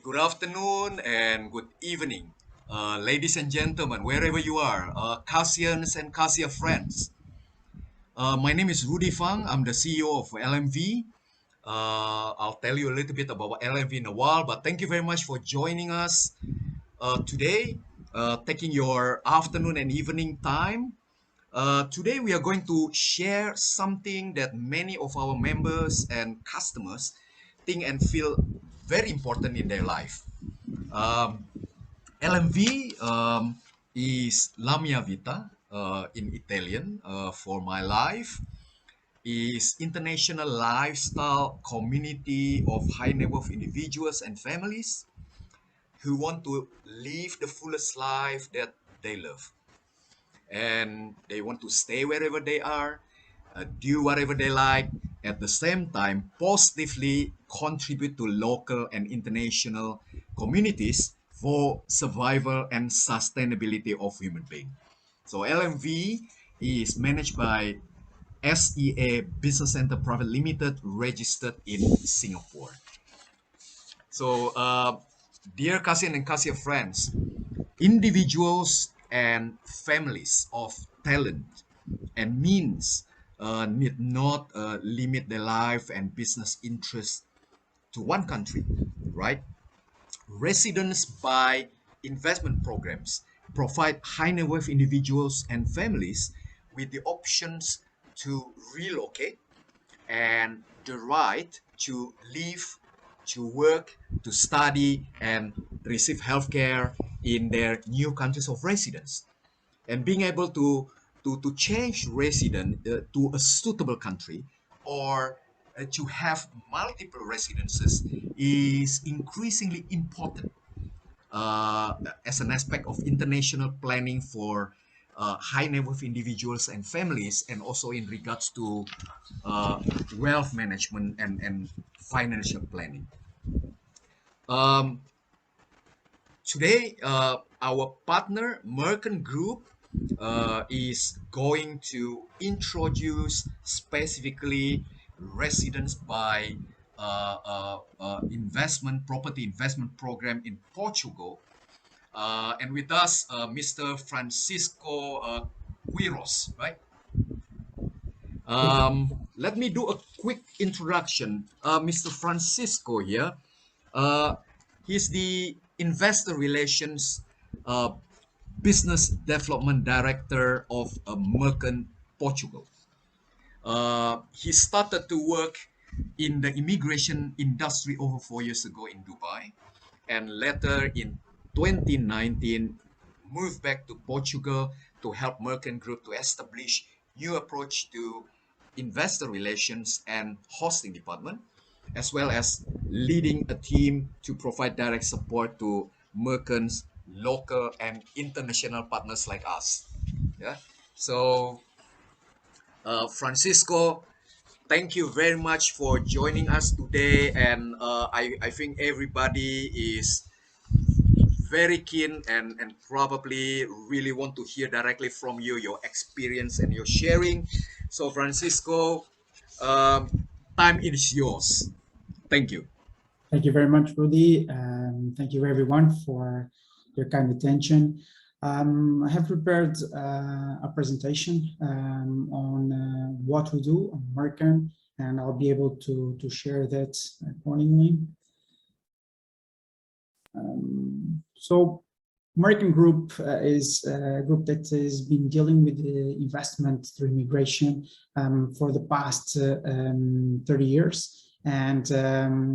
good afternoon and good evening, ladies and gentlemen, wherever you are, CASEANs and CASEA friends. My name is Rudy Fang. I'm the CEO of LMV. I'll tell you a little bit about LMV in a while, but thank you very much for joining us today, taking your afternoon and evening time. Today, we are going to share something that many of our members and customers think and feel very important in their life. Um, LMV is La mia vita in Italian for my life, is international lifestyle community of high net worth individuals and families who want to live the fullest life that they love. And they want to stay wherever they are, do whatever they like, at the same time, positively contribute to local and international communities for survival and sustainability of human being. So LMV is managed by SEA Business Center Private Limited, registered in Singapore. So, dear Kasian and Kasia friends, individuals and families of talent and means need not limit their life and business interests to one country, right? Residence by investment programs provide high net worth individuals and families with the options to relocate and the right to live, to work, to study, and receive healthcare in their new countries of residence. And being able to change resident to a suitable country or to have multiple residences is increasingly important as an aspect of international planning for high net worth individuals and families, and also in regards to uh, wealth management and financial planning. Um, Today, our partner Mercan Group is going to introduce specifically residence by investment property investment program in Portugal. And with us, Mr. Francisco Queiros, right? Let me do a quick introduction. Mr. Francisco here. Uh, he's the investor relations uh, business development director of Mercan, Portugal. He started to work in the immigration industry over 4 years ago in Dubai, and later in 2019 moved back to Portugal to help Mercan Group to establish new approach to investor relations and hosting department, as well as leading a team to provide direct support to Mercan's local and international partners like us. Yeah. So, Francisco, thank you very much for joining us today. And I think everybody is very keen and probably really want to hear directly from you, your experience and your sharing. So, Francisco, um, time is yours. Thank you. Thank you very much, Rudy. Thank you, everyone, for your kind attention. I have prepared a presentation on what we do on Mercan, and I'll be able to share that accordingly. So Mercan Group is a group that has been dealing with the investment through immigration for the past 30 years. And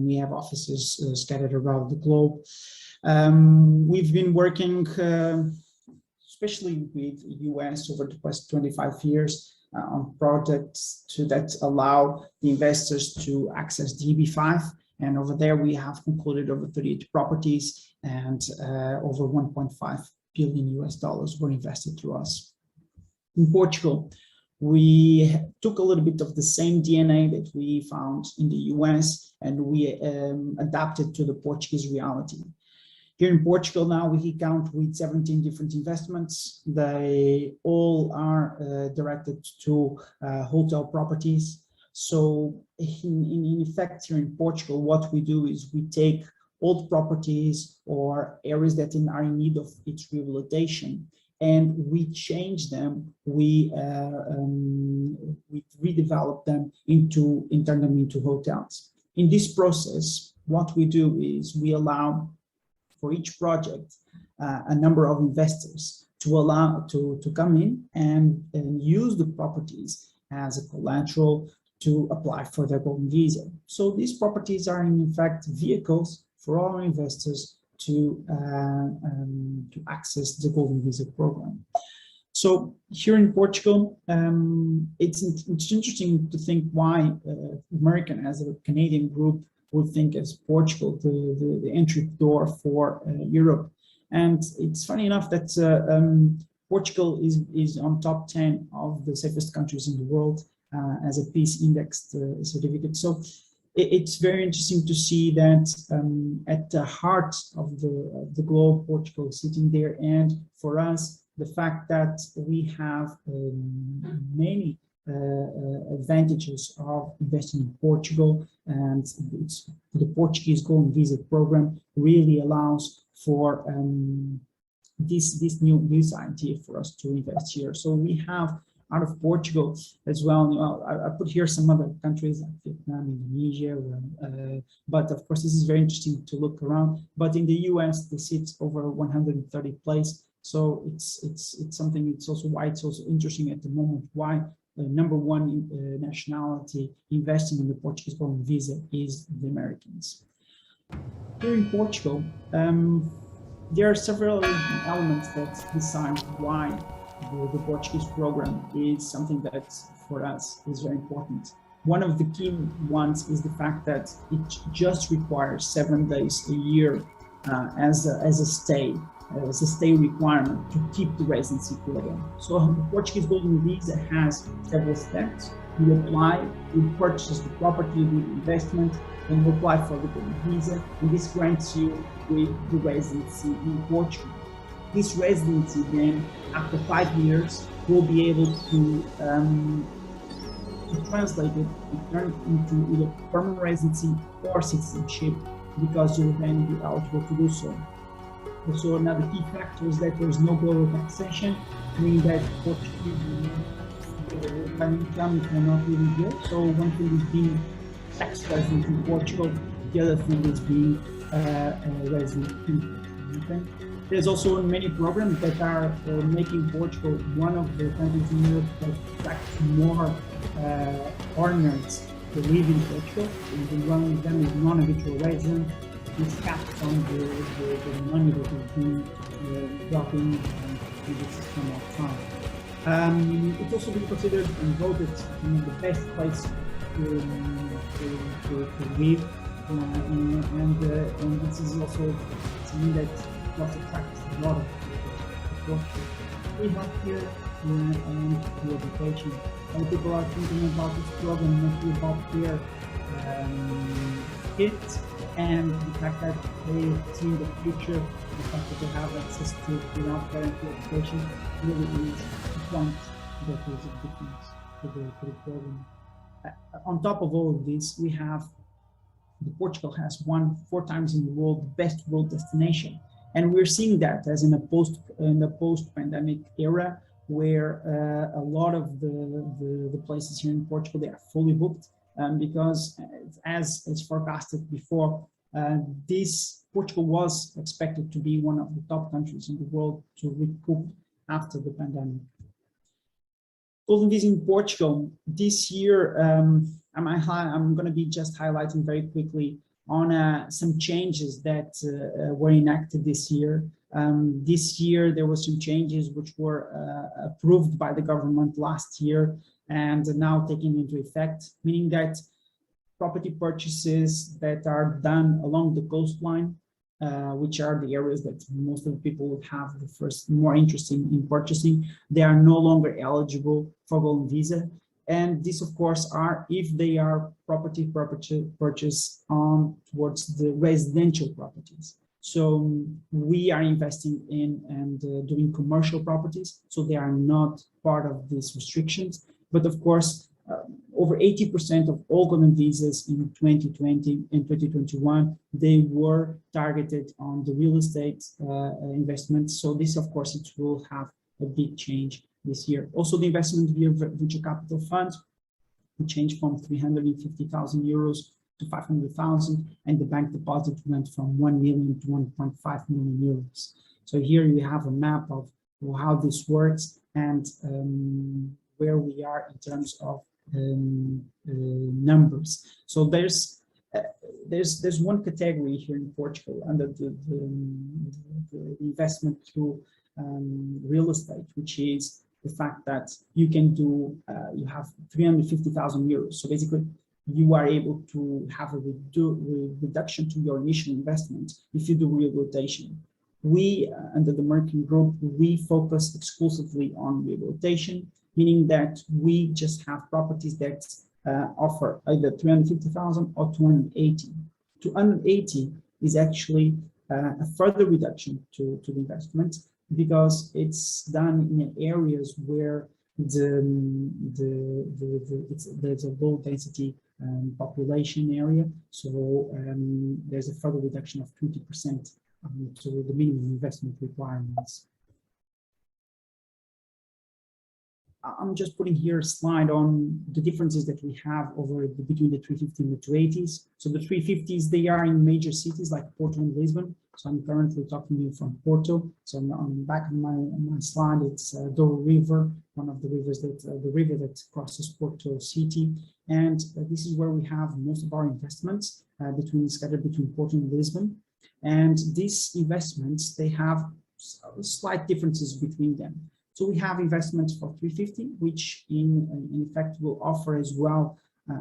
we have offices scattered around the globe. We've been working, especially with US over the past 25 years, on projects that allow the investors to access the EB5. And over there, we have concluded over 38 properties, and over 1.5 billion US dollars were invested through us. In Portugal, we took a little bit of the same DNA that we found in the US, and we adapted to the Portuguese reality. Here in Portugal now, we count with 17 different investments. They all are directed to hotel properties. So in effect, here in Portugal, what we do is we take old properties or areas that are in need of its rehabilitation, and we change them, we redevelop them and turn them into hotels. In this process, what we do is we allow for each project a number of investors to come in and use the properties as a collateral to apply for their golden visa. So these properties are in fact vehicles for all investors to access the golden visa program. So here in Portugal, it's interesting to think why Mercan, as a Canadian group, would think as Portugal the entry door for Europe. And it's funny enough that Portugal is on top 10 of the safest countries in the world as a peace indexed certificate. So it's very interesting to see that at the heart of the globe, Portugal is sitting there. And for us, the fact that we have many advantages of investing in Portugal, and the Portuguese Golden Visa program really allows for this new visa idea for us to invest here. So we have out of Portugal as well. I put here some other countries like Vietnam, Indonesia, but of course this is very interesting to look around. But in the US, they sit over 130 places. So it's something. It's also why it's also interesting at the moment why number one nationality investing in the Portuguese Golden Visa is the Americans. Here in Portugal, there are several elements that decide why the Portuguese program is something that for us is very important. One of the key ones is the fact that it just requires 7 days a year as a stay requirement to keep the residency program. So the Portuguese Golden Visa has several steps. You apply, you purchase the property, the investment, and you apply for the Golden Visa, and this grants you with the residency in Portugal. This residency then, after 5 years, will be able to translate it and turn it into either permanent residency or citizenship, because you will then be eligible to do so. Also, another key factor is that there is no global taxation, meaning that Portuguese income is not really good. So one thing is being tax resident in Portugal, the other thing is being a resident in Portugal. Okay? There's also many programs that are making Portugal one of the countries in Europe that attracts more foreigners to live in Portugal. And one of them is non-habitual resident. Is capped on the money that is being dropping into the system of time. It's also been considered and voted the best place to live, and this is also something that attracts a lot of people. We have here and the education. When people are thinking about this program, mostly about their kids. And the fact that they see the future, the fact that they have access to without guarantee education, really is the point that is a difference to the program. On top of all of this, we have Portugal has won 4 times in the world best world destination, and we're seeing that as in the post-pandemic era, where a lot of the places here in Portugal, they are fully booked. Because as forecasted before, Portugal was expected to be one of the top countries in the world to recoup after the pandemic. Golden Visa in Portugal this year, I'm going to be just highlighting very quickly on some changes that were enacted this year. This year there were some changes which were approved by the government last year and now taken into effect, meaning that property purchases that are done along the coastline, which are the areas that most of the people would have the first more interest in purchasing, they are no longer eligible for Golden Visa. And this, of course, are if they are property purchase on towards the residential properties. So we are investing in and doing commercial properties, so they are not part of these restrictions. But of course, over 80% of all golden visas in 2020 and 2021, they were targeted on the real estate investments. So this, of course, it will have a big change this year. Also, the investment via venture capital funds changed from 350,000 euros to 500,000, and the bank deposit went from 1 million to 1.5 million euros. So here you have a map of how this works and where we are in terms of numbers. So there's one category here in Portugal under the investment through real estate, which is the fact that you can do, you have 350,000 euros. So basically, you are able to have a reduction to your initial investment if you do rehabilitation. We, under the Mercan Group, we focus exclusively on rehabilitation, meaning that we just have properties that offer either 350,000 or 280. 280 is actually a further reduction to the investment because it's done in areas where there's a low density population area. So there's a further reduction of 20% to the minimum investment requirements. I'm just putting here a slide on the differences that we have between the 350 and the 280s. So the 350s, they are in major cities like Porto and Lisbon. So I'm currently talking to you from Porto. So on the back of my slide, it's Douro River, one of the rivers the river that crosses Porto city. And this is where we have most of our investments scattered between Porto and Lisbon. And these investments, they have slight differences between them. So we have investments for 350, which in effect will offer as well,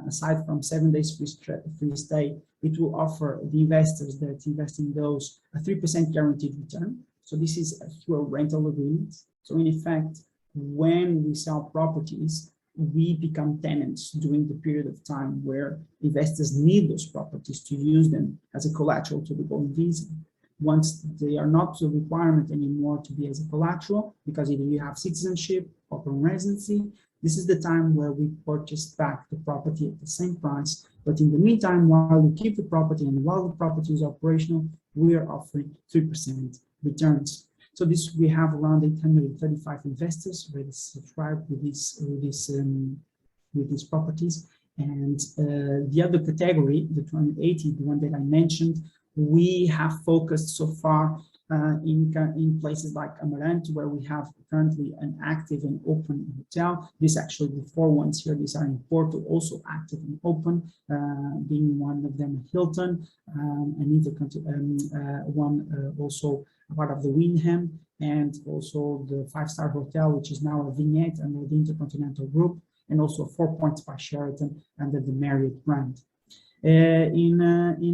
aside from 7 days free stay, it will offer the investors that invest in those a 3% guaranteed return. So this is through a rental agreement. So in effect, when we sell properties, we become tenants during the period of time where investors need those properties to use them as a collateral to the golden visa. Once they are not a requirement anymore to be as a collateral, because either you have citizenship or permanent residency, this is the time where we purchase back the property at the same price. But in the meantime, while we keep the property and while the property is operational, we are offering 3% returns. So this, we have around 835 investors ready to subscribe with these properties. And the other category, the 280, the one that I mentioned, we have focused so far in places like Amarante, where we have currently an active and open hotel. This actually, the 4 ones here, these are in Porto, also active and open, being one of them Hilton, one also part of the Wyndham, and also the 5-star hotel, which is now a vignette under the Intercontinental Group, and also 4 Points by Sheraton under the Marriott brand. In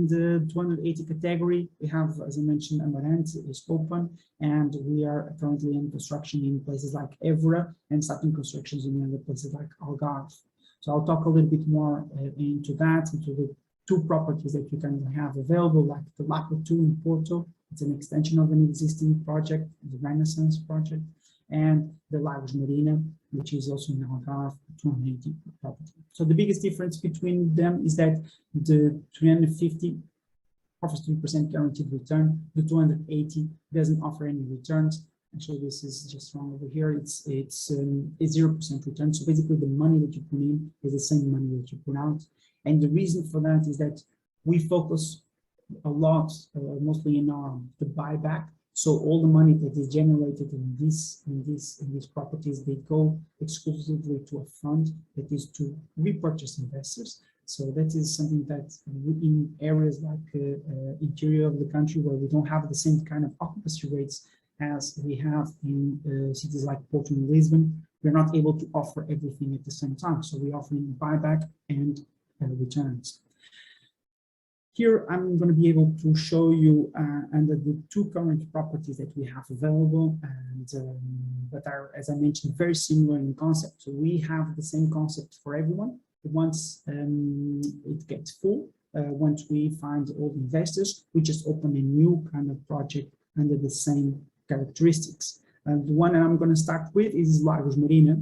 the 280 category, we have, as I mentioned, Amarante is open, and we are currently in construction in places like Évora and starting constructions in other places like Algarve. So I'll talk a little bit more into the 2 properties that you can have available, like the Lapo 2 in Porto. It's an extension of an existing project, the Renaissance project, and the Lagos Marina, which is also in Algarve, 280 property. So the biggest difference between them is that the 350 offers 3% guaranteed return. The 280 doesn't offer any returns. Actually, this is just wrong over here. It's 0% return. So basically, the money that you put in is the same money that you put out. And the reason for that is that we focus a lot, mostly in the buyback. So all the money that is generated in these properties, they go exclusively to a fund that is to repurchase investors. So that is something that in areas like interior of the country, where we don't have the same kind of occupancy rates as we have in cities like Porto and Lisbon, we're not able to offer everything at the same time. So we offer buyback and returns. Here, I'm going to be able to show you under the 2 current properties that we have available, and that are, as I mentioned, very similar in concept. So we have the same concept for everyone. Once it gets full, once we find all the investors, we just open a new kind of project under the same characteristics. The one I'm going to start with is Lagos Marina.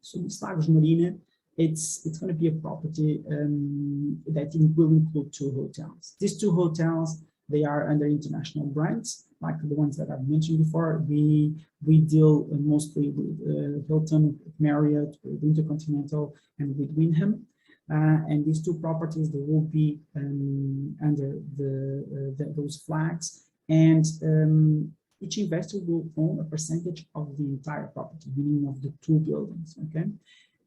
So this Lagos Marina It's going to be a property that will include 2 hotels. These 2 hotels, they are under international brands, like the ones that I've mentioned before. We deal mostly with Hilton, Marriott, with Intercontinental, and with Wyndham. And these 2 properties, they will be under those flags. And each investor will own a percentage of the entire property, meaning of the 2 buildings, okay?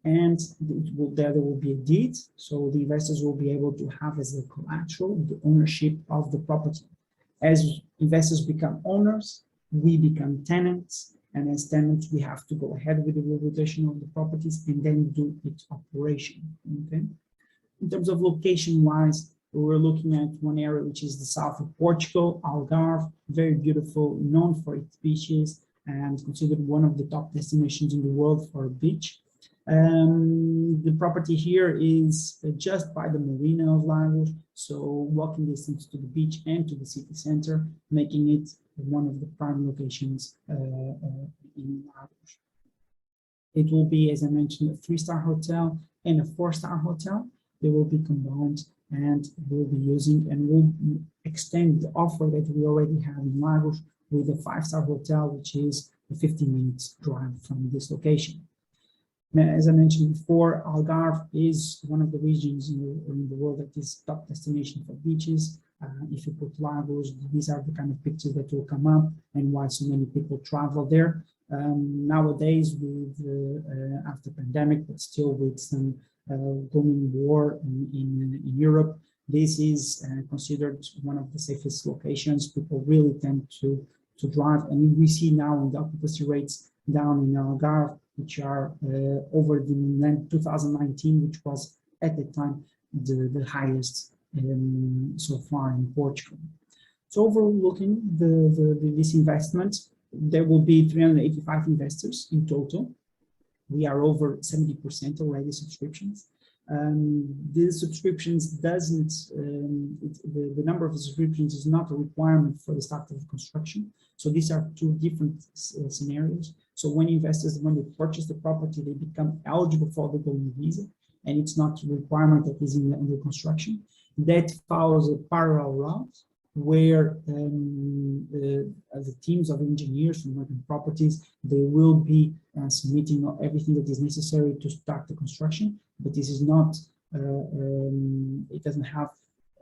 And there will be a deed, so the investors will be able to have as a collateral the ownership of the property. As investors become owners, we become tenants, and as tenants, we have to go ahead with the rehabilitation of the properties and then do its operation, okay? In terms of location-wise, we're looking at one area which is the south of Portugal, Algarve, very beautiful, known for its beaches, and considered one of the top destinations in the world for a beach. The property here is just by the Marina of Lagos, so walking distance to the beach and to the city center, making it one of the prime locations in Lagos. It will be, as I mentioned, a 3-star hotel and a 4-star hotel. They will be combined, and we'll be using and we'll extend the offer that we already have in Lagos with a 5-star hotel, which is a 15 minutes drive from this location. Now, as I mentioned before, Algarve is one of the regions in the world that is top destination for beaches. If you put Lagos, these are the kind of pictures that will come up and why so many people travel there. Nowadays, with after pandemic, but still with some going war in Europe, this is considered one of the safest locations. People really tend to drive, and we see now in the occupancy rates down in Algarve, which are over the 2019, which was at the time the highest so far in Portugal. So overlooking this investment, there will be 385 investors in total. We are over 70% already subscriptions. The subscriptions doesn't, the number of subscriptions is not a requirement for the start of the construction. So these are 2 different scenarios. So when investors, when they purchase the property, they become eligible for the golden visa, and it's not a requirement that is under construction. That follows a parallel route where the teams of engineers from Mercan Properties, they will be submitting everything that is necessary to start the construction, but this is not, it doesn't have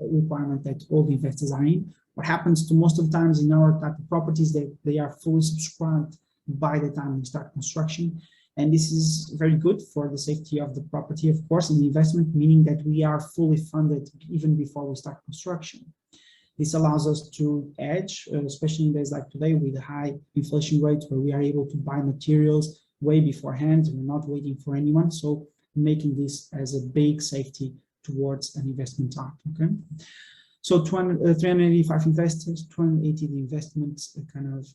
a requirement that all the investors are in. What happens to most of the times in our type of properties, that they are fully subscribed by the time we start construction. And this is very good for the safety of the property, of course, and the investment, meaning that we are fully funded even before we start construction. This allows us to hedge, especially in days like today with high inflation rates, where we are able to buy materials way beforehand. We're not waiting for anyone. So making this as a big safety towards an investment type, okay? So 385 investors, 280 the investment kind of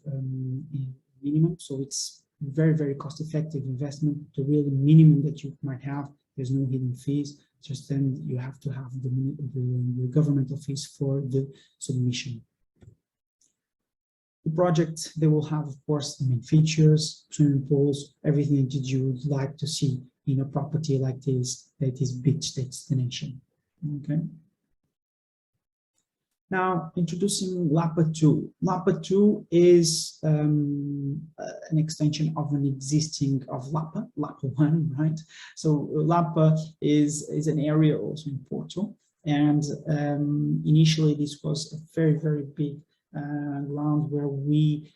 minimum. So it's very, very cost-effective investment. The real minimum that you might have, there's no hidden fees. Just then you have to have the governmental fees for the submission. The project, they will have, of course, the main features, swimming pools, everything that you would like to see in a property like this, that is beach destination, okay? Now, introducing Lapa 2. Lapa 2 is an extension of an existing of Lapa 1, right? So Lapa is an area also in Porto. And initially this was a very, very big ground where we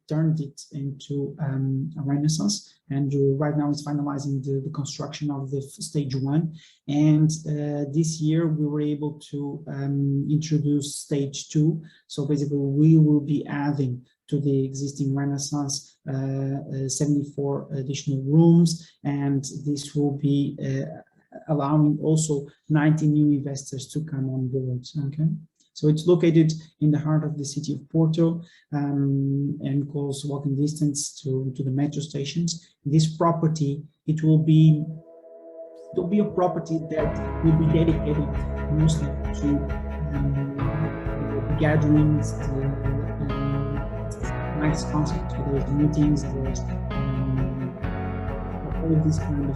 turned it into a renaissance, and right now it's finalizing the construction of the stage 1. And this year we were able to introduce stage 2. So basically we will be adding to the existing renaissance 74 additional rooms, and this will be allowing also 90 new investors to come on board, okay? So it's located in the heart of the city of Porto, and close walking distance to the metro stations. This property, it will be a property that will be dedicated mostly to gatherings, nice concerts. So there's meetings, there's all these kind of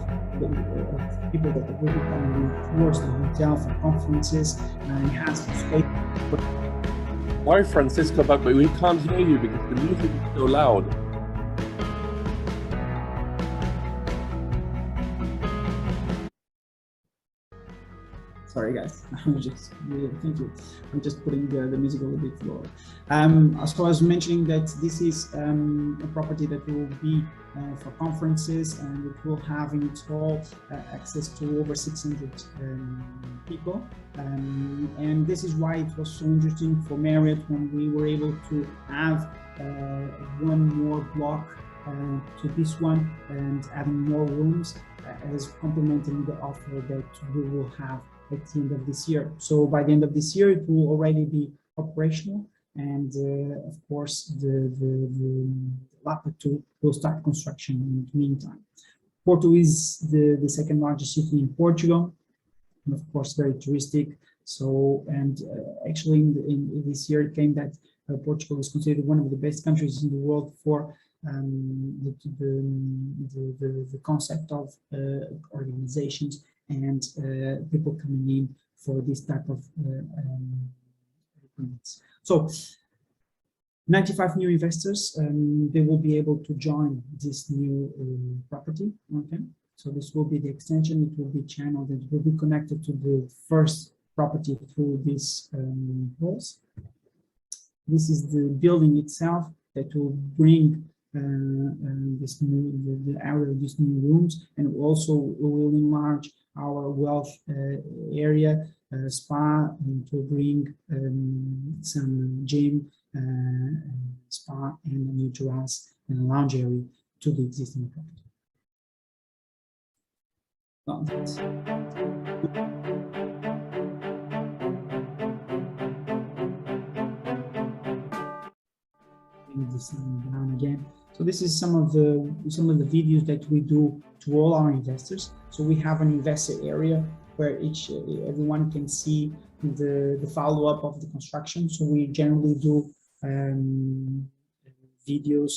people that will be coming towards the hotel for conferences and has space. Sorry, Francisco, but we can't hear you because the music is so loud. Sorry, guys. Thank you. I'm just putting the music a little bit lower. So I was mentioning that this is a property that will be for conferences, and it will have in its hall access to over 600 people. And this is why it was so interesting for Marriott when we were able to have one more block to this one and adding more rooms as complementing the offer that we will have at the end of this year. So by the end of this year, it will already be operational, and of course, the Lapa 2 will start construction in the meantime. Porto is the second largest city in Portugal, and of course, very touristic. So, and actually, in this year, it came that Portugal is considered one of the best countries in the world for the concept of organizations and people coming in for this type of agreements. So 95 new investors, they will be able to join this new property, okay? So this will be the extension, it will be channeled, it will be connected to the first property through these halls. This is the building itself that will bring this new the area of these new rooms, and also will enlarge our wealth area, spa, and to bring some gym, spa, and a new terrace and a lounge area to the existing property. Bring this down again. So this is some of the videos that we do to all our investors. So we have an investor area where everyone can see the follow-up of the construction. So we generally do videos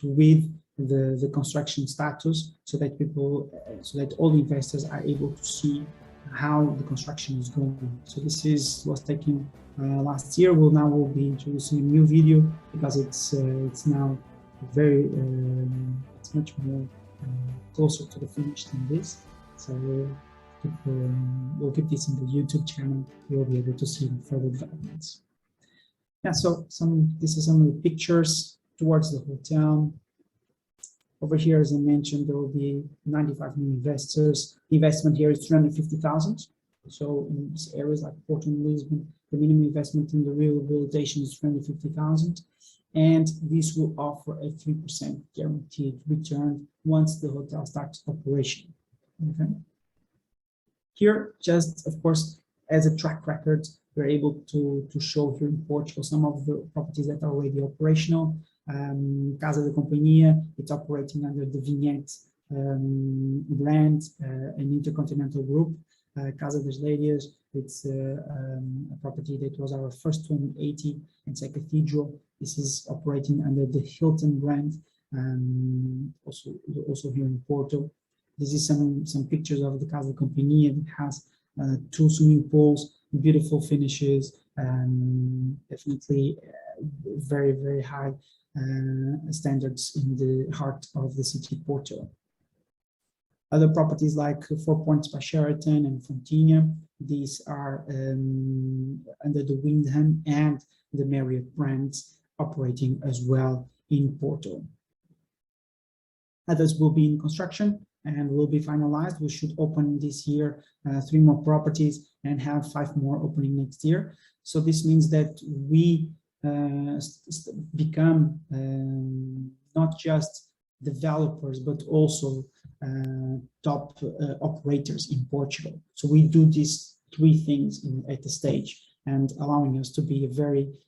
with the construction status, so that all investors are able to see how the construction is going. So this was taken last year. We'll be introducing a new video because it's now very it's much more closer to the finish than this. So we'll keep this in the YouTube channel. You'll be able to see further developments. Yeah, so this is some of the pictures towards the hotel. Over here, as I mentioned, there will be 95 new investors. The investment here is 350,000. So in these areas like Porto and Lisbon, the minimum investment in the rehabilitation is 350,000. And this will offer a 3% guaranteed return once the hotel starts operation. Okay. Here, just of course, as a track record, we're able to show here in Portugal some of the properties that are already operational. Casa da Companhia, it's operating under the Vignette brand, an intercontinental group. Casa das Leiras, it's a property that was our first one in 80, and it's a cathedral. This is operating under the Hilton brand, also here in Porto. This is some pictures of the Casa da Companhia. It has 2 swimming pools, beautiful finishes, definitely very, very high standards in the heart of the city Porto. Other properties like 4 Points by Sheraton and Fontinha, these are under the Wyndham and the Marriott brands, operating as well in Porto. Others will be in construction and will be finalized. We should open this year 3 more properties and have 5 more opening next year. So this means that we become not just developers, but also top operators in Portugal. So we do these 3 things at the stage, and allowing us to be a very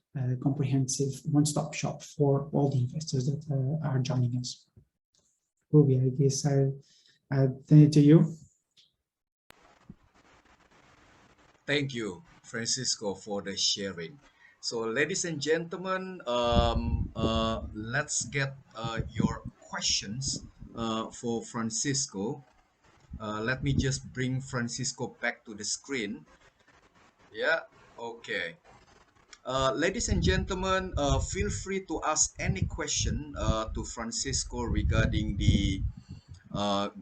comprehensive one-stop shop for all the investors that are joining us. Ruby, I guess I'll turn it to you. Thank you, Francisco, for the sharing. So, ladies and gentlemen, let's get your questions for Francisco. Let me just bring Francisco back to the screen. Yeah, okay. Ladies and gentlemen, feel free to ask any question to Francisco regarding the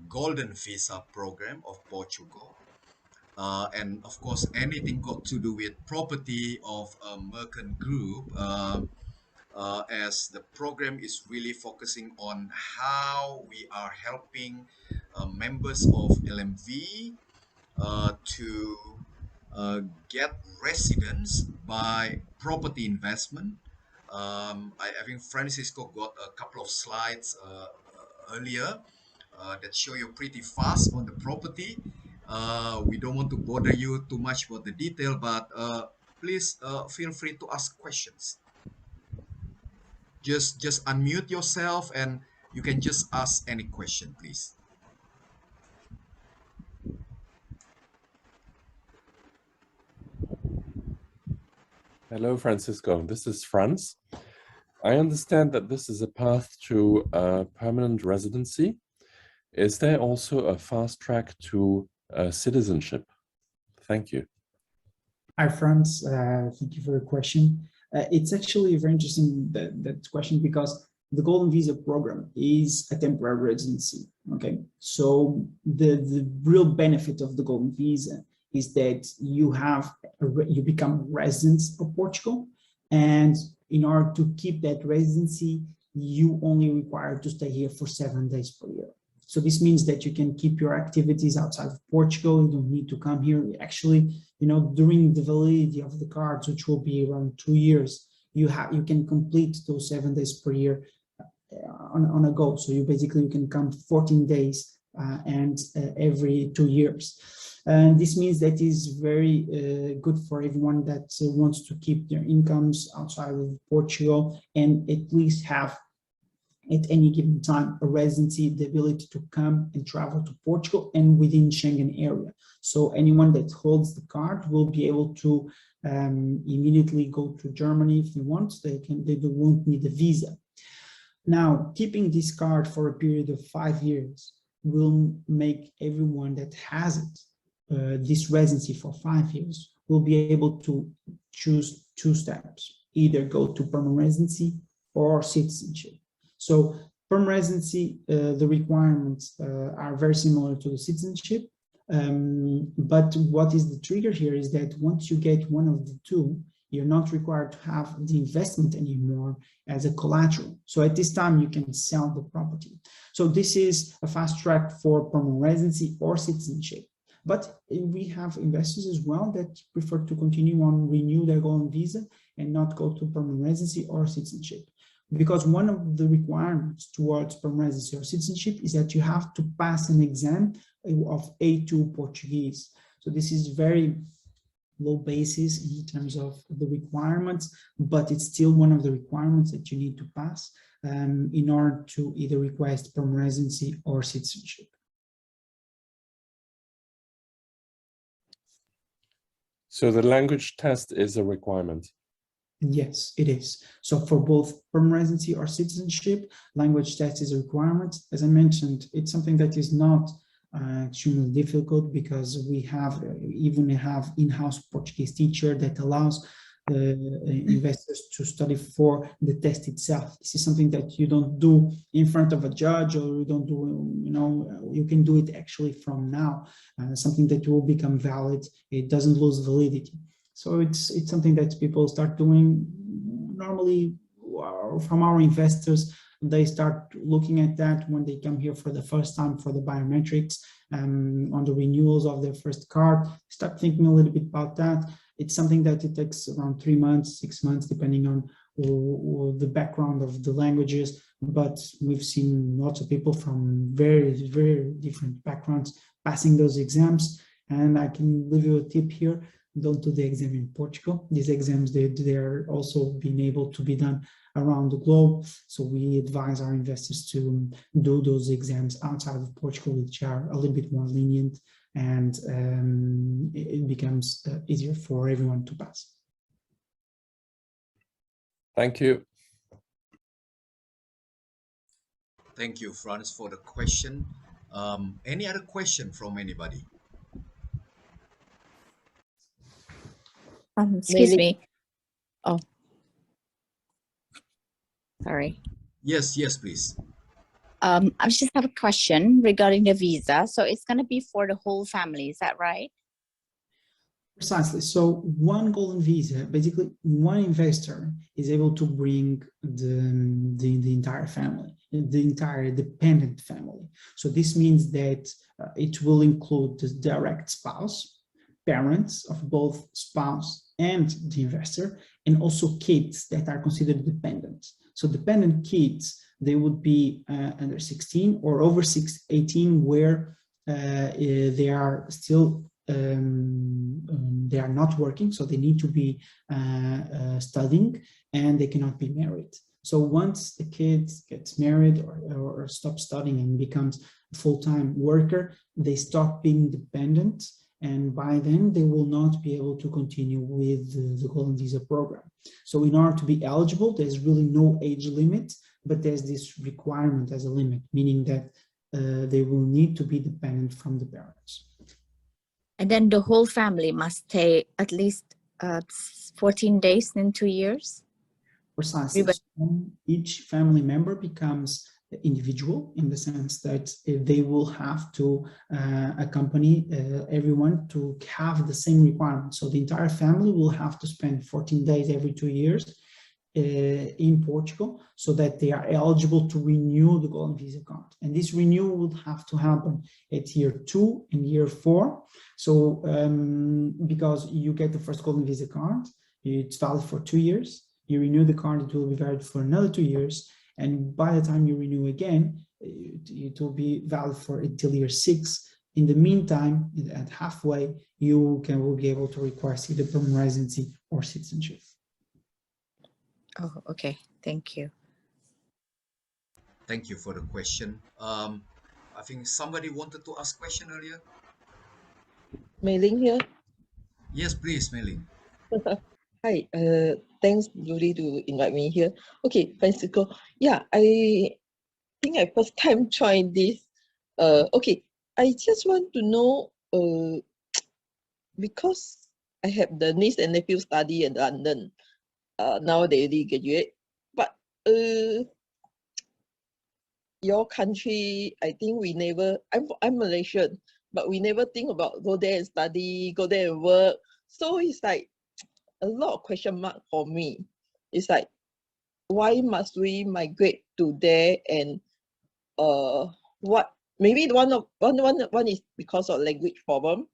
Golden Visa program of Portugal. And of course, anything got to do with property of a Mercan group, as the program is really focusing on how we are helping members of LMV to get residence by property investment. I think Francisco got a couple of slides earlier that show you pretty fast on the property. We don't want to bother you too much about the detail, but please feel free to ask questions. Just unmute yourself and you can just ask any question, please. Hello, Francisco. This is Franz. I understand that this is a path to permanent residency. Is there also a fast track to citizenship? Thank you. Hi, Franz. Thank you for your question. It's actually very interesting, that question, because the Golden Visa program is a temporary residency. Okay, so the real benefit of the Golden Visa is that you become residents of Portugal, and in order to keep that residency, you only require to stay here for 7 days per year. So this means that you can keep your activities outside of Portugal. You don't need to come here. Actually, during the validity of the cards, which will be around 2 years, you can complete those 7 days per year on a go. So you can come 14 days and every 2 years. And this means that is very good for everyone that wants to keep their incomes outside of Portugal and at least have, at any given time, a residency, the ability to come and travel to Portugal and within Schengen area. So anyone that holds the card will be able to immediately go to Germany if they want. They won't need a visa. Now, keeping this card for a period of 5 years will make everyone that has it, this residency for 5 years, will be able to choose 2 steps: either go to permanent residency or citizenship. So permanent residency, the requirements are very similar to the citizenship, but what is the trigger here is that once you get one of the 2, you're not required to have the investment anymore as a collateral. So at this time, you can sell the property. So this is a fast track for permanent residency or citizenship. But we have investors as well that prefer to continue on, renew their Golden Visa and not go to permanent residency or citizenship. Because one of the requirements towards permanent residency or citizenship is that you have to pass an exam of A2 Portuguese. So this is very low basis in terms of the requirements, but it's still one of the requirements that you need to pass in order to either request permanent residency or citizenship. So the language test is a requirement? Yes, it is. So for both permanent residency or citizenship, language test is a requirement. As I mentioned, it's something that is not extremely difficult, because we even have in-house Portuguese teacher that allows investors to study for the test itself. This is something that you don't do in front of a judge, or you don't do, you can do it actually from now, something that will become valid. It doesn't lose validity. So it's something that people start doing normally. From our investors, they start looking at that when they come here for the first time for the biometrics, on the renewals of their first card. Start thinking a little bit about that. It's something that it takes around 3 months, 6 months, depending on the background of the languages. But we've seen lots of people from very, very different backgrounds passing those exams. And I can leave you a tip here: don't do the exam in Portugal. These exams, they're also being able to be done around the globe. So we advise our investors to do those exams outside of Portugal, which are a little bit more lenient, and it becomes easier for everyone to pass. Thank you. Thank you, Franz, for the question. Any other question from anybody? Excuse Maybe. me. Oh, sorry. Yes, yes, please. I just have a question regarding the visa. So it's going to be for the whole family, is that right? Precisely. So one golden visa, basically one investor is able to bring the entire family, the entire dependent family. So this means that it will include the direct spouse, parents of both spouse and the investor, and also kids that are considered dependent. So dependent kids, they would be under 16 or over 18 where they are still they are not working, so they need to be studying and they cannot be married. So once the kid gets married or stops studying and becomes a full-time worker, they stop being dependent, and by then they will not be able to continue with the Golden Visa program. So in order to be eligible, there's really no age limit, but there's this requirement as a limit, meaning that they will need to be dependent from the parents. And then the whole family must stay at least 14 days in 2 years? Precisely. So each family member becomes individual in the sense that they will have to accompany everyone to have the same requirements. So the entire family will have to spend 14 days every 2 years in Portugal so that they are eligible to renew the Golden Visa card. And this renewal would have to happen at year 2 and year 4. So because you get the first Golden Visa card, it's valid for 2 years. You renew the card, it will be valid for another 2 years. And by the time you renew again, it will be valid for until year 6. In the meantime, at halfway, you will be able to request either permanent residency or citizenship. Oh, okay. Thank you. Thank you for the question. I think somebody wanted to ask question earlier. Mei Ling here. Yes, please, Meli. Hi, thanks Rudy to invite me here. Okay, Francisco. Yeah, I think I first time join this. Okay, I just want to know, because I have the niece and nephew study in London. Now they already graduate, but your country, I think we never. I'm Malaysian, but we never think about go there and study, go there and work. So it's like a lot of question mark for me. It's like, why must we migrate to there? And what maybe one is because of language problem,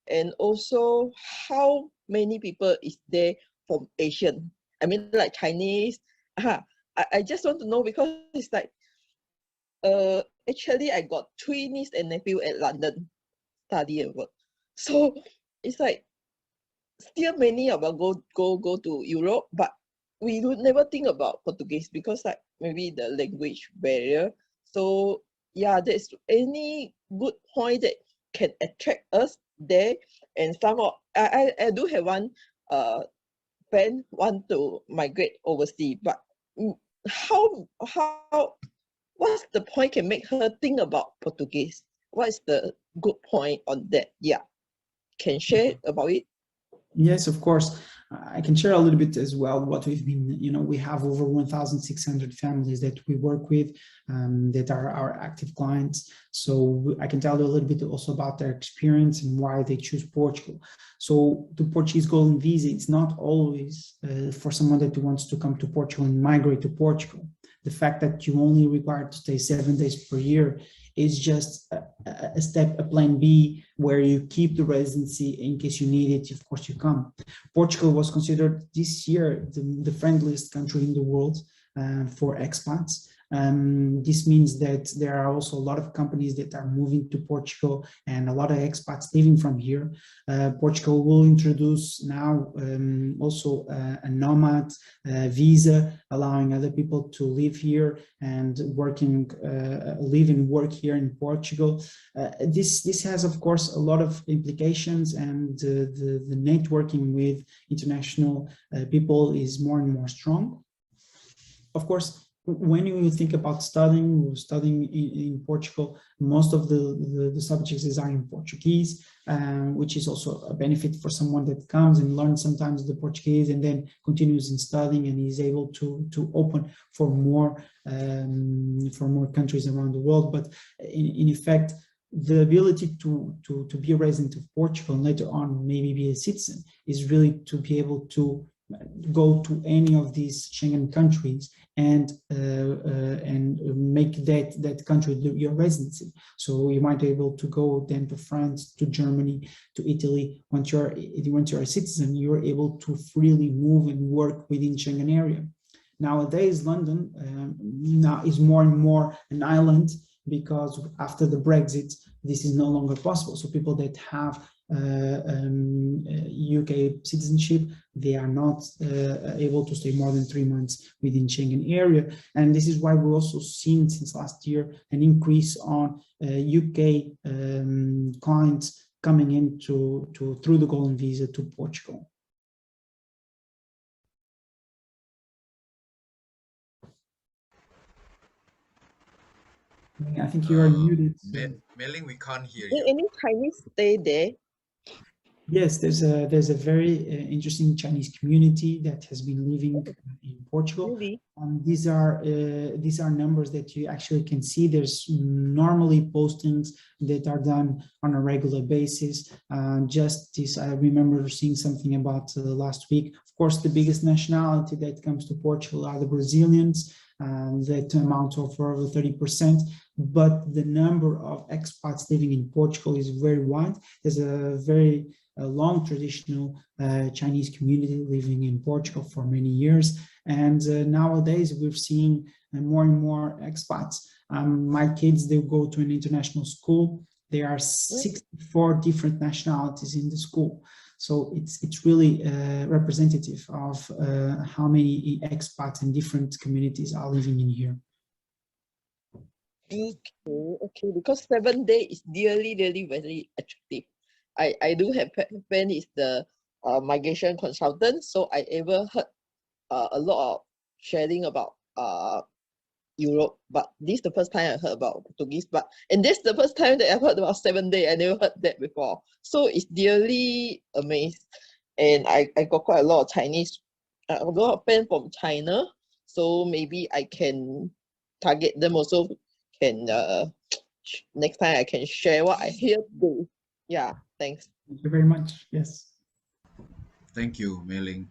and also how many people is there from Asian? I mean, like Chinese. I just want to know because it's like, actually I got 3 niece and nephew at London study and work. So it's like still many of us go to Europe, but we would never think about Portuguese because like maybe the language barrier. So yeah, there's any good point that can attract us there. And some of I do have one friend want to migrate overseas, but how what's the point can make her think about Portuguese? What is the good point on that? Yeah, can share about it? Yes, of course. I can share a little bit as well what we've been, we have over 1,600 families that we work with that are our active clients. So I can tell you a little bit also about their experience and why they choose Portugal. So the Portuguese Golden Visa, it's not always for someone that wants to come to Portugal and migrate to Portugal. The fact that you only required to stay 7 days per year is just a step, a plan B, where you keep the residency in case you need it. Of course, you come. Portugal was considered this year the friendliest country in the world for expats. This means that there are also a lot of companies that are moving to Portugal and a lot of expats living from here. Portugal will introduce now also a nomad visa, allowing other people to live here and live and work here in Portugal. This has, of course, a lot of implications, and the networking with international people is more and more strong. Of course, when you think about studying in Portugal, most of the subjects are in Portuguese, which is also a benefit for someone that comes and learns sometimes the Portuguese and then continues in studying and is able to open for more countries around the world. But in effect, the ability to be a resident of Portugal and later on maybe be a citizen is really to be able to go to any of these Schengen countries and make that country your residency. So you might be able to go then to France, to Germany, to Italy. Once you're a citizen, you're able to freely move and work within Schengen area. Nowadays, London now is more and more an island, because after the Brexit, this is no longer possible. So people that have UK citizenship, they are not able to stay more than 3 months within Schengen area. And this is why we've also seen since last year an increase on UK clients coming in through the Golden Visa to Portugal. I think you are muted. Mei-Ling, we can't hear Did you. any Chinese stay there? Yes, there's a very interesting Chinese community that has been living in Portugal. Really? These are numbers that you actually can see. There's normally postings that are done on a regular basis. Just this, I remember seeing something about last week. Of course, the biggest nationality that comes to Portugal are the Brazilians. That amount of over 30%, but the number of expats living in Portugal is very wide. There's a very long traditional Chinese community living in Portugal for many years, and nowadays we're seeing more and more expats. My kids, they go to an international school. There are 64 different nationalities in the school. So it's really representative of how many expats and different communities are living in here. Okay, because 7 days is really very attractive. I do have a friend is the migration consultant, so I ever heard a lot of sharing about Europe, but this is the first time I heard about Portuguese. And this is the first time that I've heard about 7 days. I never heard that before. So it's really amazing. And I got quite a lot of Chinese, a lot of friends from China. So maybe I can target them also. Can next time I can share what I hear do. Yeah, thanks. Thank you very much. Yes. Thank you, Mei-Ling.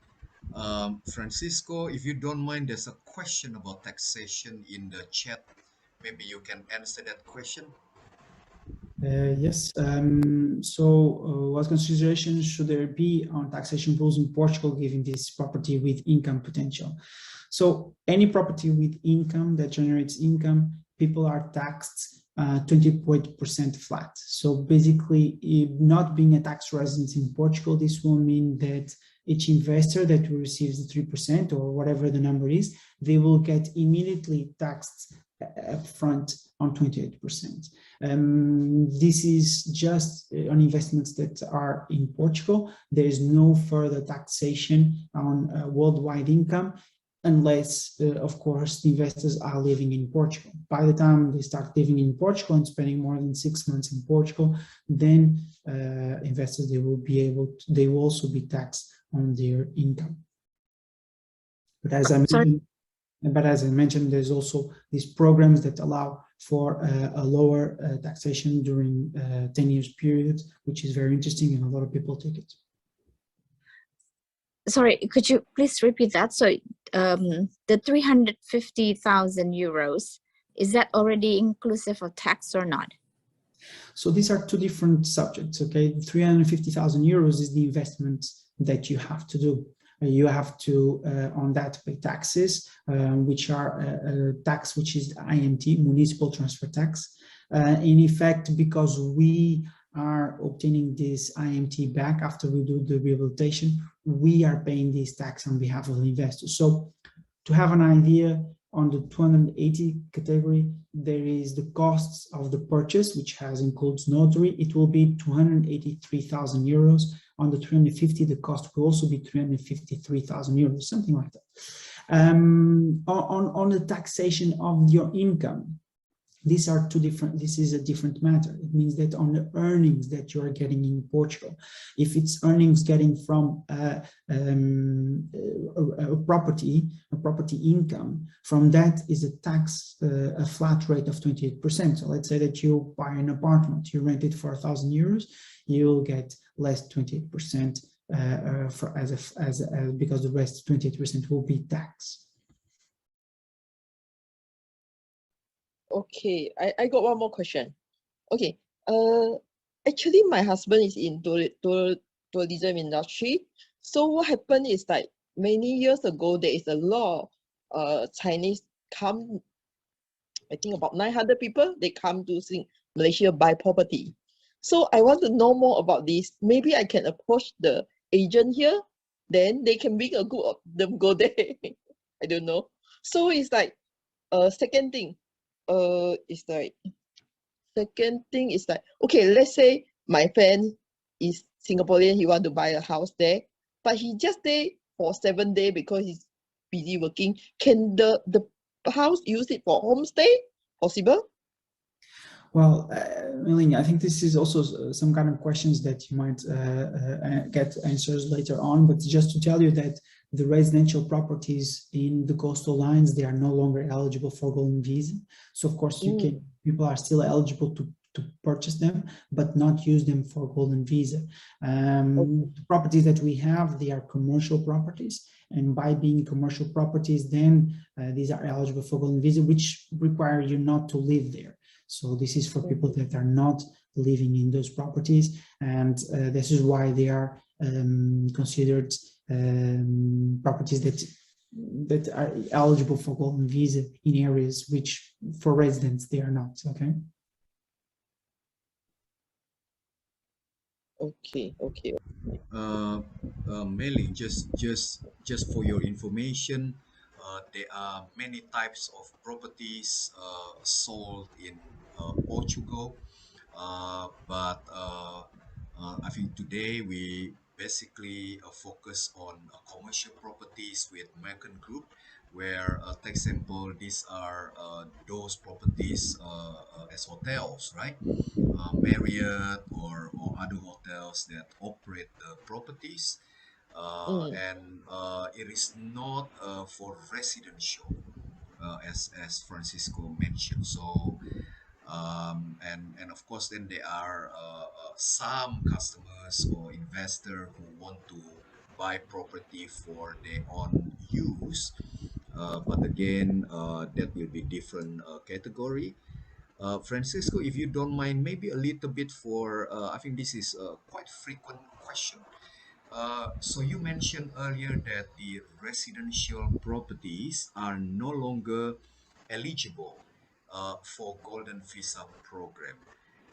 Francisco, if you don't mind, there's a question about taxation in the chat. Maybe you can answer that question. Yes. What considerations should there be on taxation rules in Portugal given this property with income potential? So any property with income that generates income, people are taxed 20% flat. So basically, not being a tax resident in Portugal, this will mean that each investor that receives the 3% or whatever the number is, they will get immediately taxed upfront on 28%. This is just on investments that are in Portugal. There is no further taxation on worldwide income, unless, of course, the investors are living in Portugal. By the time they start living in Portugal and spending more than 6 months in Portugal, then investors, they will also be taxed on their income. But as I mentioned, there's also these programs that allow for a lower taxation during 10 years period, which is very interesting, and a lot of people take it. Sorry, could you please repeat that? So the 350,000 euros, is that already inclusive of tax or not? So these are two different subjects, okay? 350,000 euros is the investment that you have to do. You have to, on that, pay taxes, which are a tax which is IMT, municipal transfer tax. In effect, because we are obtaining this IMT back after we do the rehabilitation, we are paying this tax on behalf of the investors. So to have an idea, on the 280 category, there is the costs of the purchase, which includes notary. It will be 283,000 euros. On the 350, the cost will also be 353,000 euros, something like that. On the taxation of your income, these are two different, this is a different matter. It means that on the earnings that you are getting in Portugal, if it's earnings getting from a property income, from that is a tax, a flat rate of 28%. So let's say that you buy an apartment, you rent it for €1,000, you'll get less 28% because the rest 28% will be tax. Okay, I got one more question. Okay, actually my husband is in tourism industry. So what happened is like many years ago, there is a law, Chinese come, I think about 900 people, they come to Malaysia buy property. So I want to know more about this. Maybe I can approach the agent here, then they can bring a group of them go there. I don't know. So it's like, second thing is like, okay, let's say my friend is Singaporean, he want to buy a house there, but he just stay for 7 days because he's busy working. Can the house use it for homestay? Possible? Well, Melanie, I think this is also some kind of questions that you might get answers later on, but just to tell you that the residential properties in the coastal lines, they are no longer eligible for golden visa. So of course people are still eligible to purchase them, but not use them for golden visa. The properties that we have, they are commercial properties. And by being commercial properties, then these are eligible for golden visa, which require you not to live there. So this is for people that are not living in those properties, and this is why they are considered properties that are eligible for golden visa in areas which for residents they are not. Okay. Okay. Mainly just for your information, there are many types of properties sold in Portugal, but I think today we basically focus on commercial properties with Mercan Group, where, take example, these are those properties as hotels, right? Marriott or other hotels that operate the properties, and it is not for residential, as Francisco mentioned. So and of course then there are some customers or investor who want to buy property for their own use, but again that will be different category. Francisco, if you don't mind, maybe a little bit for, I think this is a quite frequent question. So you mentioned earlier that the residential properties are no longer eligible for Golden Visa program.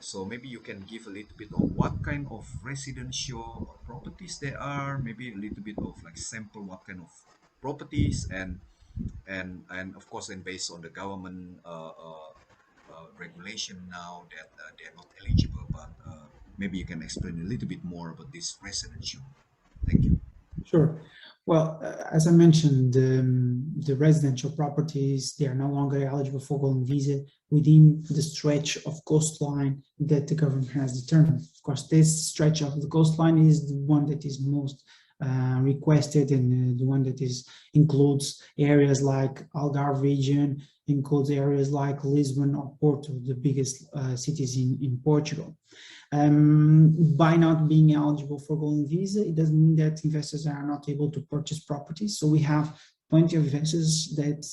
So maybe you can give a little bit of what kind of residential properties there are, maybe a little bit of like sample what kind of properties, and of course then based on the government regulation now that they are not eligible, but maybe you can explain a little bit more about this residential. Thank you. Sure. Well, as I mentioned, the residential properties, they are no longer eligible for golden visa within the stretch of coastline that the government has determined. Of course, this stretch of the coastline is the one that is most requested, and the one that includes areas like Algarve region, includes areas like Lisbon or Porto, the biggest cities in Portugal. By not being eligible for golden visa, it doesn't mean that investors are not able to purchase properties. So we have plenty of investors that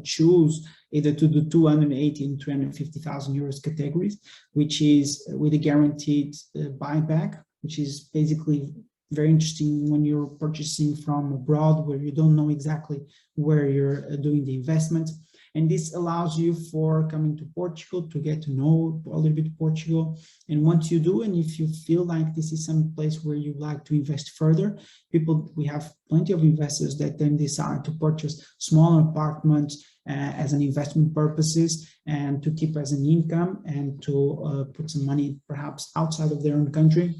choose either to do 280 and 350,000 euros categories, which is with a guaranteed buyback, which is basically very interesting when you're purchasing from abroad where you don't know exactly where you're doing the investment. And this allows you for coming to Portugal to get to know a little bit Portugal. And once you do, and if you feel like this is some place where you like to invest further, we have plenty of investors that then decide to purchase smaller apartments as an investment purposes and to keep as an income and to put some money perhaps outside of their own country.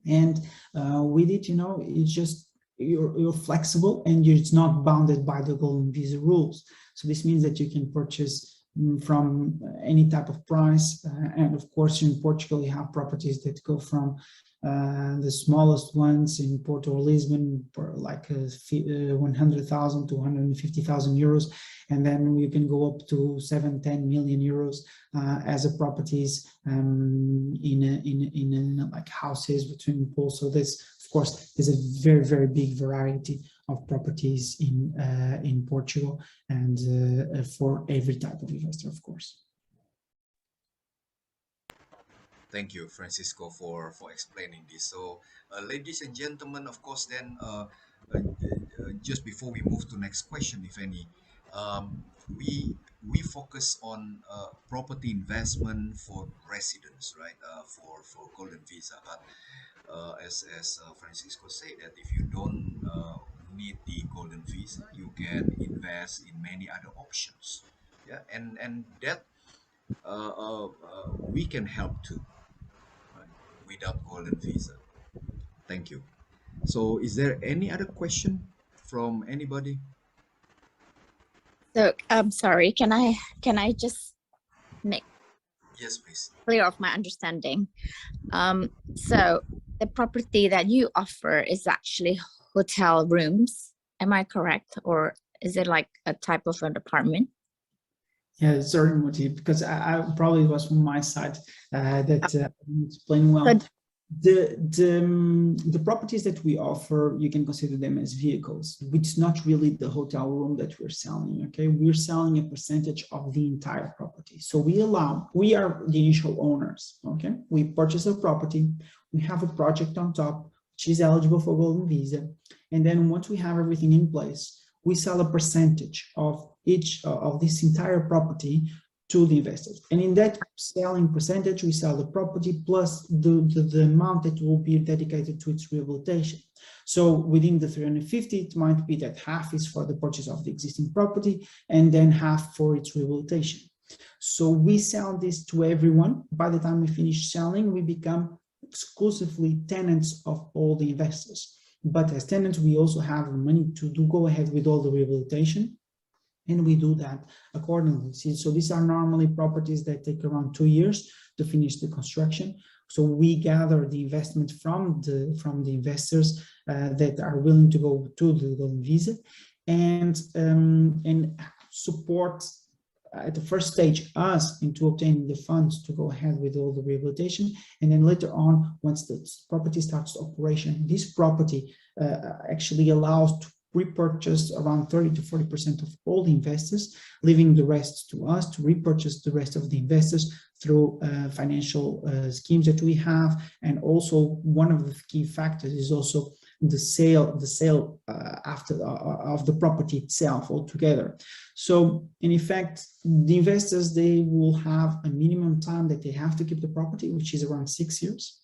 And with it, it's just you're flexible and it's not bounded by the golden visa rules. So this means that you can purchase from any type of price. And of course, in Portugal, you have properties that go from the smallest ones in Porto or Lisbon for like 100,000 to 150,000 euros. And then you can go up to 7-10 million euros as a properties in like houses between pools. So this, of course, is a very, very big variety of properties in Portugal, and for every type of investor, of course. Thank you, Francisco, for explaining this. So, ladies and gentlemen, of course, then just before we move to next question, if any, we focus on property investment for residents, right? For golden visa, but as Francisco said, that if you don't need the golden visa, you can invest in many other options. Yeah, and that we can help too, right, without golden visa. Thank you. So, is there any other question from anybody? So I'm sorry, can I just make Yes, please. clear of my understanding? So the property that you offer is actually hotel rooms, am I correct? Or is it like a type of an apartment? Yeah, sorry, Muti, because I probably it was from my side that I didn't explain well. But The properties that we offer, you can consider them as vehicles, which is not really the hotel room that we're selling. Okay, we're selling a percentage of the entire property. So we are the initial owners. Okay, we purchase a property, we have a project on top, which is eligible for golden visa, and then once we have everything in place, we sell a percentage of each of this entire property to the investors. And in that selling percentage, we sell the property plus the amount that will be dedicated to its rehabilitation. So within the 350, it might be that half is for the purchase of the existing property and then half for its rehabilitation. So we sell this to everyone. By the time we finish selling, we become exclusively tenants of all the investors. But as tenants, we also have money to go ahead with all the rehabilitation. And we do that accordingly. So these are normally properties that take around 2 years to finish the construction. So we gather the investment from the investors that are willing to go to the golden visa, and support at the first stage us into obtaining the funds to go ahead with all the rehabilitation. And then later on, once the property starts operation, this property actually allows to repurchase around 30 to 40% of all the investors, leaving the rest to us to repurchase the rest of the investors through financial schemes that we have. And also one of the key factors is also the sale after of the property itself altogether. So in effect, the investors, they will have a minimum time that they have to keep the property, which is around 6 years.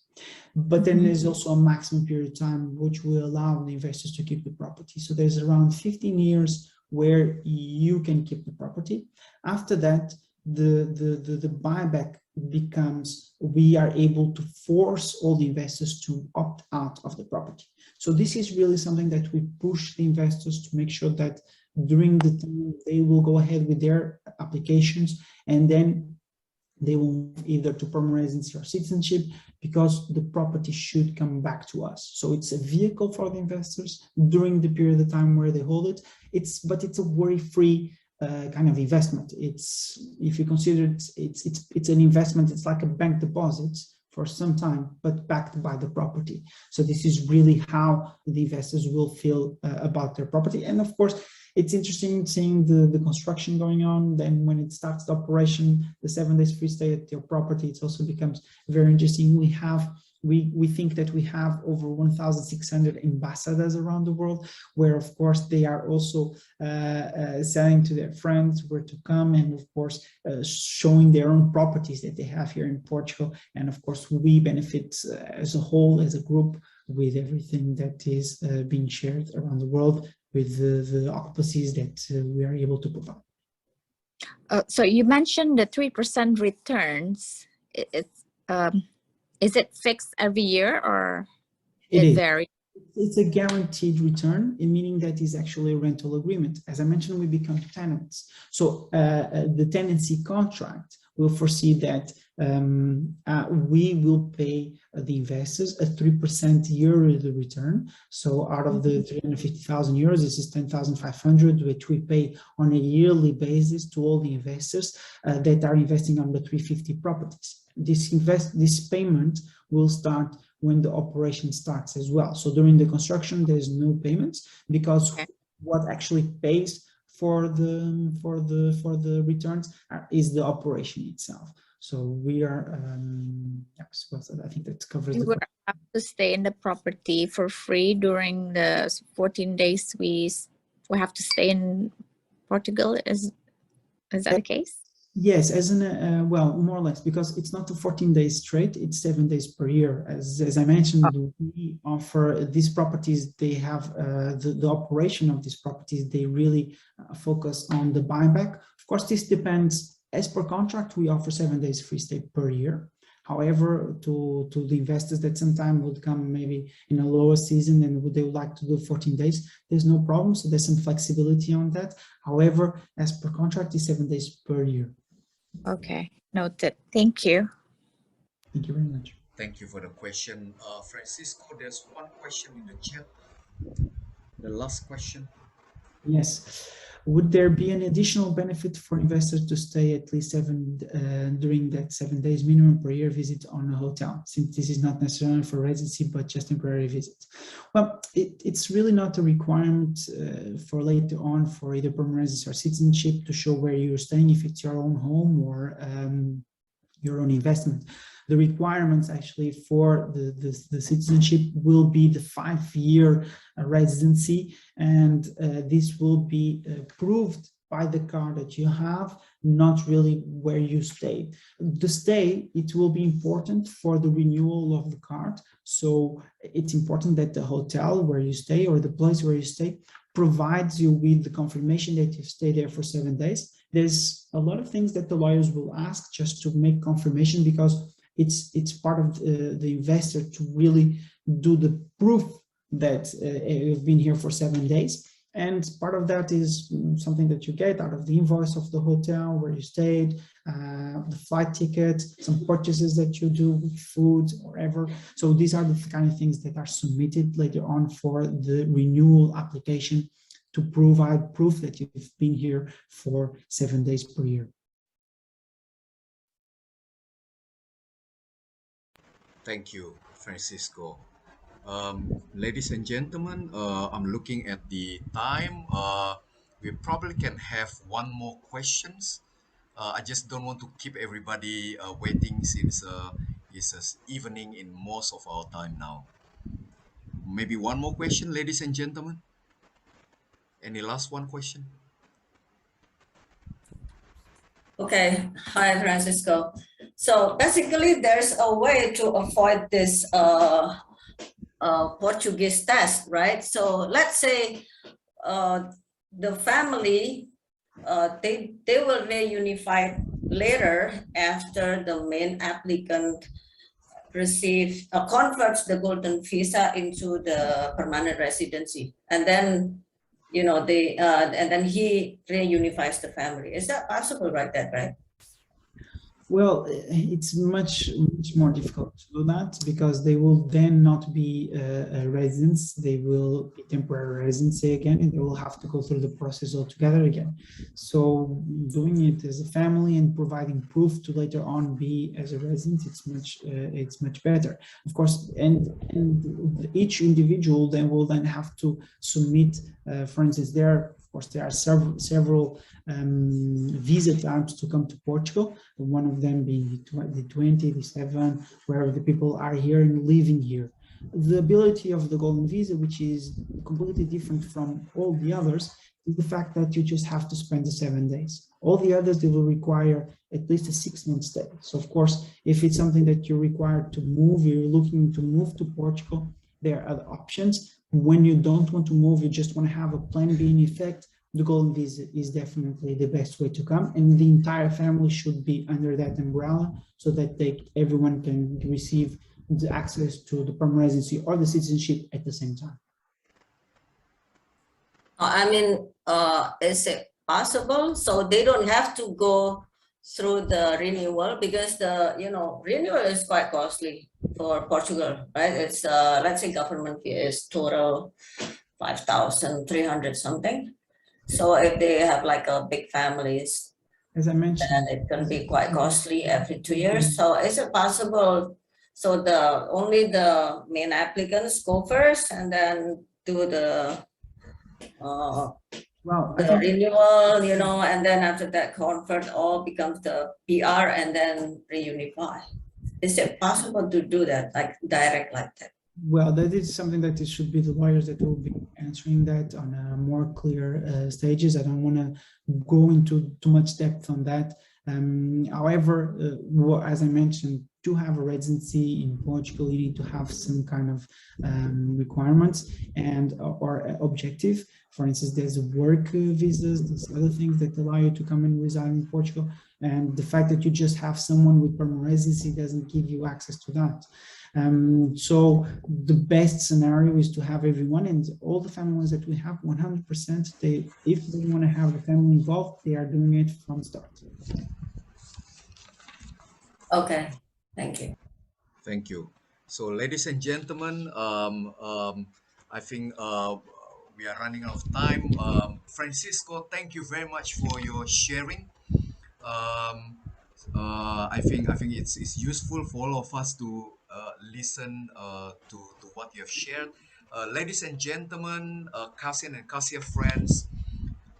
But then there's also a maximum period of time which will allow the investors to keep the property. So there's around 15 years where you can keep the property. After that, the buyback becomes, we are able to force all the investors to opt out of the property. So this is really something that we push the investors to make sure that during the time they will go ahead with their applications, and then they will move either to permanent residency or citizenship, because the property should come back to us. So it's a vehicle for the investors during the period of time where they hold it. But it's a worry-free kind of investment. It's, if you consider it's an investment, it's like a bank deposit for some time, but backed by the property. So this is really how the investors will feel about their property. And of course, it's interesting seeing the construction going on. Then when it starts the operation, the 7 days free stay at your property, it also becomes very interesting. We think that we have over 1,600 ambassadors around the world, where of course they are also selling to their friends where to come, and of course showing their own properties that they have here in Portugal. And of course we benefit as a whole, as a group, with everything that is being shared around the world, with the occupancies that we are able to provide. So you mentioned the 3% returns. Is it fixed every year, or it varies? It's a guaranteed return, meaning that is actually a rental agreement. As I mentioned, we become tenants. So the tenancy contract will foresee that we will pay the investors a 3% yearly return. So out of the 350,000 euros, this is 10,500, which we pay on a yearly basis to all the investors that are investing on the 350 properties. This payment will start when the operation starts as well. So during the construction, there's no payments, because what actually pays for the returns is the operation itself. So we are, I think that covers You will have to stay in the property for free during the 14 days we have to stay in Portugal. Is that the case? Yes, as in well, more or less, because it's not the 14 days straight, it's 7 days per year. As I mentioned, we offer these properties, they have the operation of these properties, they really focus on the buyback. Of course, this depends. As per contract, we offer 7 days free stay per year. However, to the investors that sometime would come maybe in a lower season and they would like to do 14 days, there's no problem. So there's some flexibility on that. However, as per contract, it's 7 days per year. Okay, noted. Thank you. Thank you very much. Thank you for the question. Francisco, there's one question in the chat. The last question. Yes. Would there be an additional benefit for investors to stay at least during that 7 days minimum per year visit on a hotel, since this is not necessarily for residency, but just temporary visit? Well, it's really not a requirement for later on for either permanent residency or citizenship to show where you're staying, if it's your own home or your own investment. The requirements actually for the citizenship will be the 5-year residency, and this will be proved by the card that you have, not really where you stay. The stay, it will be important for the renewal of the card. So it's important that the hotel where you stay or the place where you stay provides you with the confirmation that you've stayed there for 7 days. There's a lot of things that the lawyers will ask just to make confirmation, because it's part of the investor to really do the proof that you've been here for 7 days. And part of that is something that you get out of the invoice of the hotel where you stayed, the flight ticket, some purchases that you do with food or whatever. So these are the kind of things that are submitted later on for the renewal application to provide proof that you've been here for 7 days per year. Thank you, Francisco. Ladies and gentlemen, I'm looking at the time. We probably can have one more questions. I just don't want to keep everybody waiting, since it's evening in most of our time now. Maybe one more question, ladies and gentlemen. Any last one question? Okay, hi Francisco. So basically there's a way to avoid this Portuguese test, right? So let's say the family, they will reunify later after the main applicant converts the golden visa into the permanent residency, and then and then he reunifies the family. Is that possible, right? Well, it's much more difficult to do that, because they will then not be residents, they will be temporary residency again, and they will have to go through the process altogether again. So doing it as a family and providing proof to later on be as a resident, it's much better. Of course, and each individual then will have to submit, for instance, there are several visa types to come to Portugal, one of them being the 20, the 7, where the people are here and living here. The ability of the golden visa, which is completely different from all the others, is the fact that you just have to spend the 7 days. All the others, they will require at least a 6-month stay. So of course, if it's something that you're required to move, you're looking to move to Portugal, there are other options. When you don't want to move, you just want to have a plan B in effect, the golden visa is definitely the best way to come, and the entire family should be under that umbrella, so that everyone can receive the access to the permanent residency or the citizenship at the same time. I mean, is it possible? So they don't have to go through the renewal because the, renewal is quite costly for Portugal, right? It's, let's say government fee is total 5,300 something. So if they have like a big families, As I then mentioned, it can be quite costly every 2 years. So is it possible? So only the main applicants go first and then do the well, I the think renewal, and then after that convert all becomes the PR and then reunify. Is it possible to do that, like direct like that? well, that is something that it should be the lawyers that will be answering that on a more clear stages. I don't want to go into too much depth on that. However, as I mentioned, to have a residency in Portugal, you need to have some kind of requirements and or objective. For instance, there's work visas, there's other things that allow you to come and reside in Portugal. And the fact that you just have someone with permanent residency doesn't give you access to that. So the best scenario is to have everyone, and all the families that we have, 100%, if they want to have the family involved, they are doing it from start. Okay, thank you. Thank you. So, ladies and gentlemen, I think we are running out of time. Francisco, thank you very much for your sharing. Um, I think it's useful for all of us to listen to what you have shared. Ladies and gentlemen, CASEA and CASEA friends,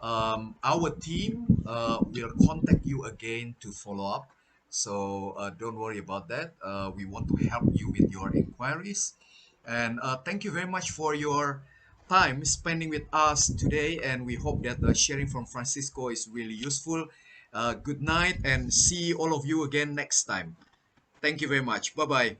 our team will contact you again to follow up. So don't worry about that. We want to help you with your inquiries. And thank you very much for your time spending with us today. And we hope that the sharing from Francisco is really useful. Good night and see all of you again next time. Thank you very much. Bye bye.